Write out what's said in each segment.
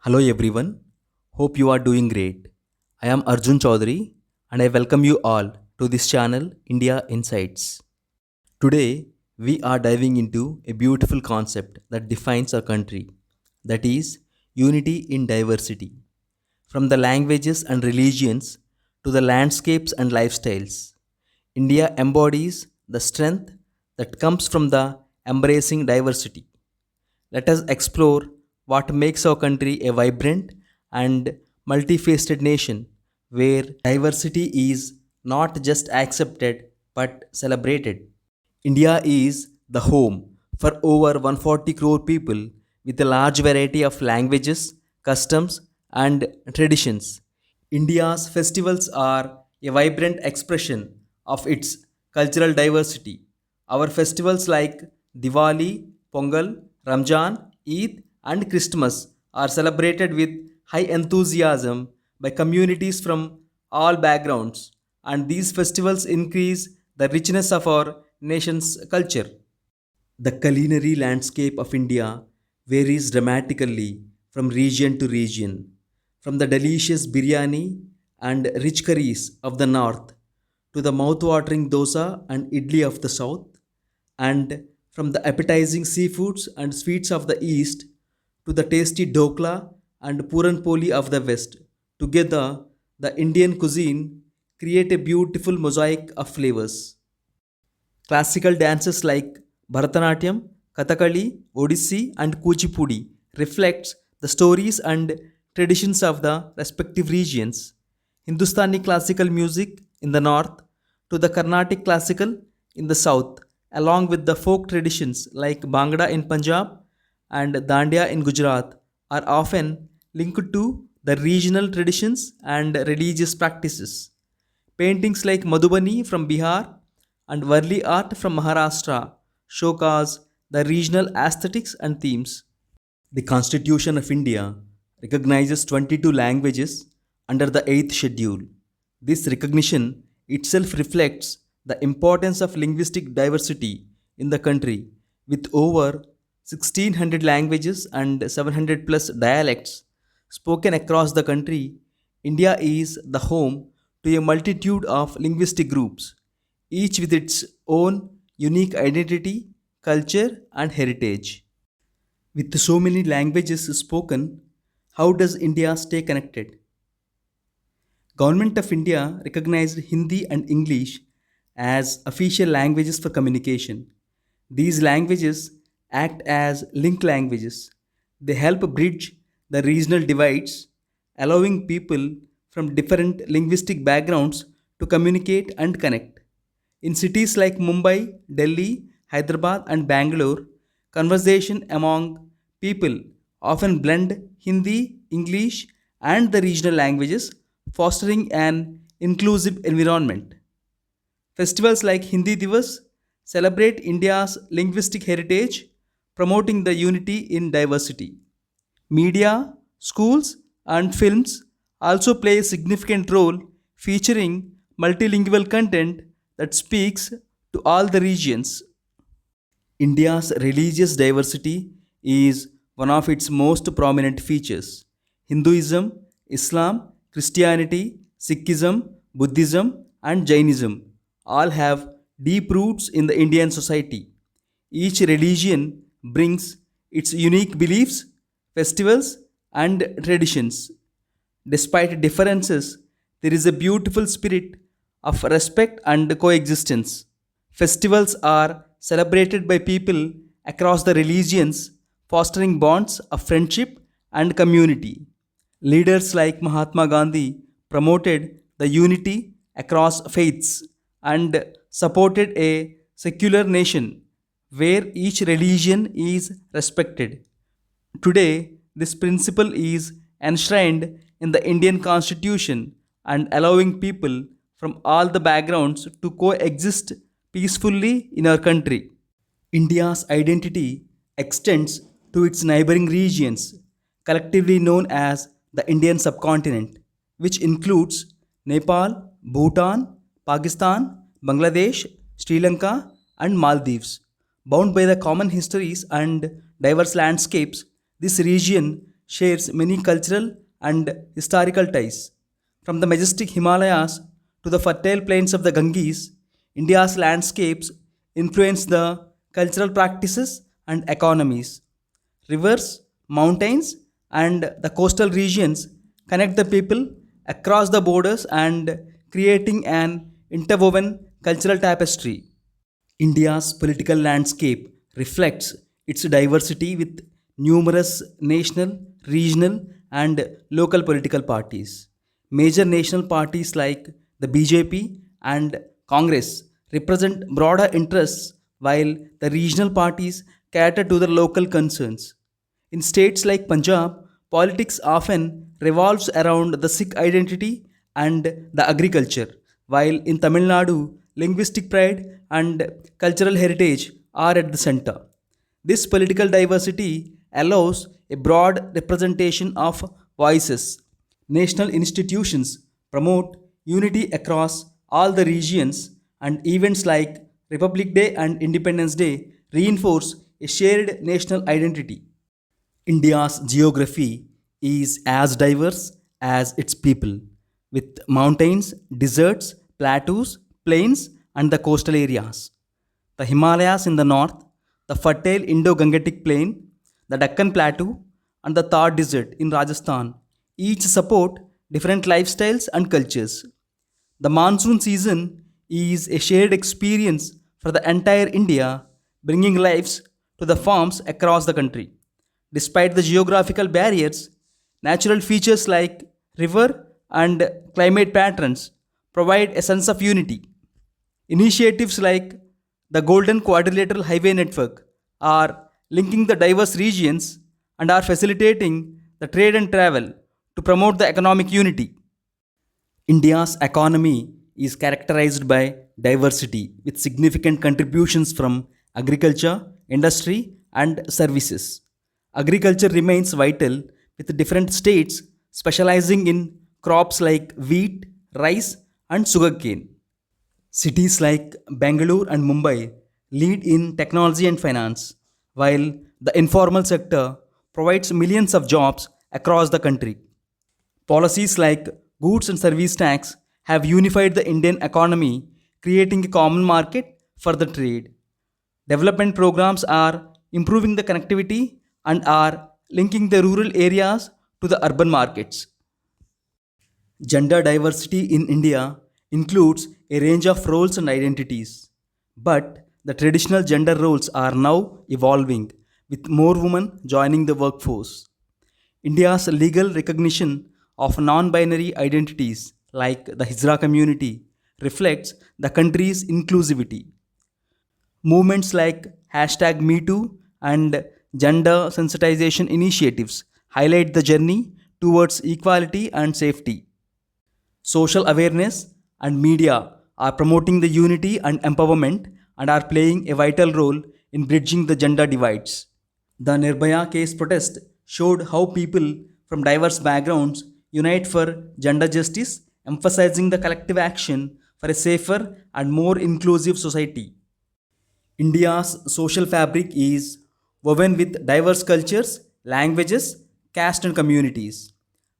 Hello everyone, hope you are doing great. I am Arjun Chaudhary and I welcome you all to this channel India Insights. Today we are diving into a beautiful concept that defines our country, that is unity in diversity. From the languages and religions to the landscapes and lifestyles, India embodies the strength that comes from the embracing diversity. Let us explore what makes our country a vibrant and multifaceted nation where diversity is not just accepted but celebrated. India is the home for over 140 crore people with a large variety of languages, customs, and traditions. India's festivals are a vibrant expression of its cultural diversity. Our festivals like Diwali, Pongal, Ramjan, Eid, and Christmas are celebrated with high enthusiasm by communities from all backgrounds, and these festivals increase the richness of our nation's culture. The culinary landscape of India varies dramatically from region to region, from the delicious biryani and rich curries of the north to the mouth-watering dosa and idli of the south, and from the appetizing seafoods and sweets of the east to the tasty dokla and puran poli of the west. Together, the Indian cuisine create a beautiful mosaic of flavors. Classical dances like Bharatanatyam, Kathakali, Odissi, and Kuchipudi reflects the stories and traditions of the respective regions. Hindustani classical music in the north to the Carnatic classical in the south, along with the folk traditions like Bhangra in Punjab and Dandiya in Gujarat, are often linked to the regional traditions and religious practices. Paintings like Madhubani from Bihar and Varli art from Maharashtra showcase the regional aesthetics and themes. The Constitution of India recognizes 22 languages under the 8th schedule. This recognition itself reflects the importance of linguistic diversity in the country. With over 1600 languages and 700 plus dialects spoken across the country, India is the home to a multitude of linguistic groups, each with its own unique identity, culture, and heritage. With so many languages spoken, how does India stay connected? Government of India recognized Hindi and English as official languages for communication. These languages act as link languages. They help bridge the regional divides, allowing people from different linguistic backgrounds to communicate and connect. In cities like Mumbai, Delhi, Hyderabad, and Bangalore, conversation among people often blend Hindi, English, and the regional languages, fostering an inclusive environment. Festivals like Hindi Divas celebrate India's linguistic heritage, promoting the unity in diversity. Media, schools, and films also play a significant role, featuring multilingual content that speaks to all the regions. India's religious diversity is one of its most prominent features. Hinduism, Islam, Christianity, Sikhism, Buddhism, and Jainism all have deep roots in the Indian society. Each religion brings its unique beliefs, festivals, and traditions. Despite differences, there is a beautiful spirit of respect and coexistence. Festivals are celebrated by people across the religions, fostering bonds of friendship and community. Leaders like Mahatma Gandhi promoted the unity across faiths and supported a secular nation where each religion is respected. Today, this principle is enshrined in the Indian Constitution and allowing people from all the backgrounds to coexist peacefully in our country. India's identity extends to its neighboring regions, collectively known as the Indian subcontinent, which includes Nepal, Bhutan, Pakistan, Bangladesh, Sri Lanka, and Maldives. Bound by the common histories and diverse landscapes, this region shares many cultural and historical ties. From the majestic Himalayas to the fertile plains of the Ganges, India's landscapes influence the cultural practices and economies. Rivers, mountains, and the coastal regions connect the people across the borders and creating an interwoven cultural tapestry. India's political landscape reflects its diversity with numerous national, regional, and local political parties. Major national parties like the BJP and Congress represent broader interests, while the regional parties cater to the local concerns. In states like Punjab, politics often revolves around the Sikh identity and the agriculture, while in Tamil Nadu, linguistic pride and cultural heritage are at the center. This political diversity allows a broad representation of voices. National institutions promote unity across all the regions, and events like Republic Day and Independence Day reinforce a shared national identity. India's geography is as diverse as its people, with mountains, deserts, plateaus, plains, and the coastal areas. The Himalayas in the north, the fertile Indo Gangetic Plain, the Deccan Plateau, and the Thar Desert in Rajasthan each support different lifestyles and cultures. The monsoon season is a shared experience for the entire India, bringing lives to the farms across the country. Despite the geographical barriers, natural features like river and climate patterns provide a sense of unity. Initiatives like the Golden Quadrilateral Highway Network are linking the diverse regions and are facilitating the trade and travel to promote the economic unity. India's economy is characterized by diversity with significant contributions from agriculture, industry, and services. Agriculture remains vital with different states specializing in crops like wheat, rice, and sugarcane. Cities like Bangalore and Mumbai lead in technology and finance, while the informal sector provides millions of jobs across the country. Policies like goods and service tax have unified the Indian economy, creating a common market for the trade. Development programs are improving the connectivity and are linking the rural areas to the urban markets. Gender diversity in India includes a range of roles and identities, but the traditional gender roles are now evolving with more women joining the workforce. India's legal recognition of non binary identities like the Hijra community reflects the country's inclusivity. Movements like hashtag MeToo and gender sensitization initiatives highlight the journey towards equality and safety. Social awareness and media are promoting the unity and empowerment and are playing a vital role in bridging the gender divides. The Nirbhaya case protest showed how people from diverse backgrounds unite for gender justice, emphasizing the collective action for a safer and more inclusive society. India's social fabric is woven with diverse cultures, languages, caste, and communities.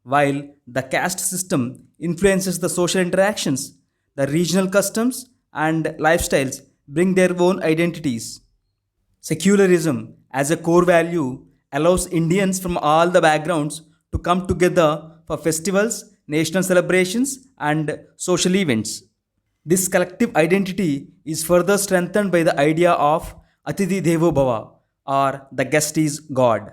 While the caste system influences the social interactions, the regional customs and lifestyles bring their own identities. Secularism, as a core value, allows Indians from all the backgrounds to come together for festivals, national celebrations, and social events. This collective identity is further strengthened by the idea of Atidhi Devo Bhava, or the guest is God.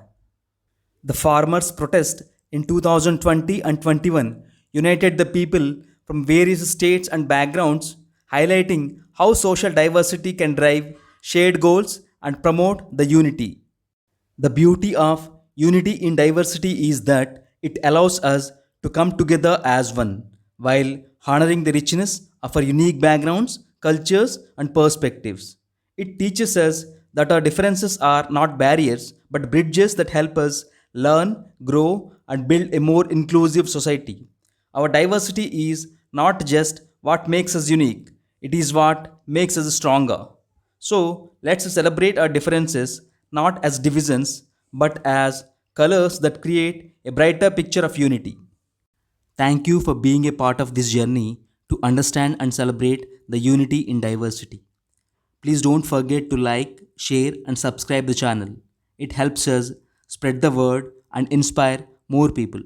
The farmers' protest in 2020 and 21 united the people from various states and backgrounds, highlighting how social diversity can drive shared goals and promote the unity. The beauty of unity in diversity is that it allows us to come together as one while honoring the richness of our unique backgrounds, cultures, and perspectives. It teaches us that our differences are not barriers but bridges that help us learn, grow, and build a more inclusive society. Our diversity is not just what makes us unique, it is what makes us stronger. So let's celebrate our differences not as divisions but as colors that create a brighter picture of unity. Thank you for being a part of this journey to understand and celebrate the unity in diversity. Please don't forget to like, share, and subscribe the channel. It helps us spread the word and inspire more people.